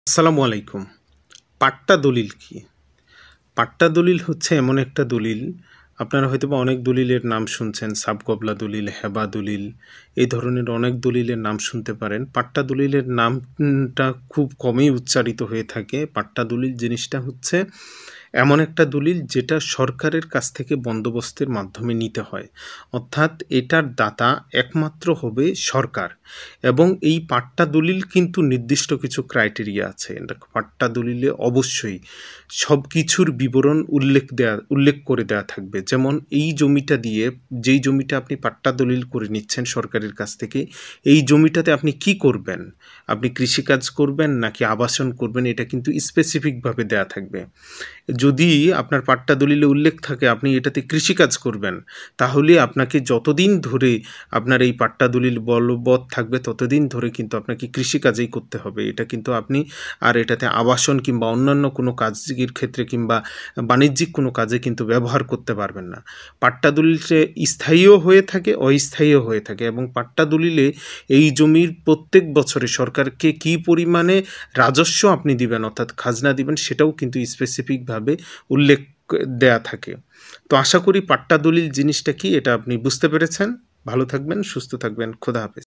আসসালামু আলাইকুম। পাট্টা দলিল কি? পাট্টা দলিল হচ্ছে এমন একটা দলিল, আপনারা হয়তোবা অনেক দলিলের নাম শুনছেন, সাবকবলা দলিল, হেবা দলিল, এই ধরনের অনেক দলিলের নাম শুনতে পারেন। পাট্টা দলিলের নামটা খুব কমই উচ্চারিত হয়ে থাকে। পাট্টা দলিল জিনিসটা হচ্ছে এমন একটা দলিল যেটা সরকারের কাছ থেকে বন্দোবস্তের মাধ্যমে নিতে হয়। অর্থাৎ এটার দাতা একমাত্র হবে সরকার এবং এই পাট্টা দলিল কিন্তু নির্দিষ্ট কিছু ক্রাইটেরিয়া আছে। পাট্টা দলিলে অবশ্যই সব কিছুর বিবরণ উল্লেখ করে দেওয়া থাকবে। যেমন এই জমিটা দিয়ে, যেই জমিটা আপনি পাট্টা দলিল করে নিচ্ছেন সরকারের কাছ থেকে, এই জমিটাতে আপনি কি করবেন? আপনি কৃষিকাজ করবেন নাকি আবাসন করবেন? এটা কিন্তু স্পেসিফিকভাবে দেওয়া থাকবে। যদি আপনার পাট্টা দলিলে উল্লেখ থাকে আপনি এটাতে কৃষিকাজ করবেন, তাহলে আপনাকে যতদিন ধরে আপনার এই পাট্টা দলিল বলবৎ থাকবে ততদিন ধরে কিন্তু আপনাকে কৃষিকাজেই করতে হবে। এটা কিন্তু আপনি আর এটাতে আবাসন কিংবা অন্যান্য কোনো কাজের ক্ষেত্রে কিংবা বাণিজ্যিক কোনো কাজে কিন্তু ব্যবহার করতে পারবেন না। পাট্টা দলিলে স্থায়ীও হয়ে থাকে, অস্থায়ীও হয়ে থাকে এবং পাট্টা দলিলে এই জমির প্রত্যেক বছরে সরকারকে কী পরিমাণে রাজস্ব আপনি দিবেন অর্থাৎ খাজনা দিবেন সেটাও কিন্তু স্পেসিফিকভাবে উল্লেখ দেয়া থাকে। তো আশা করি পাট্টা দলিল জিনিসটা কি এটা আপনি বুঝতে পেরেছেন। ভালো থাকবেন, সুস্থ থাকবেন। খোদা হাফেজ।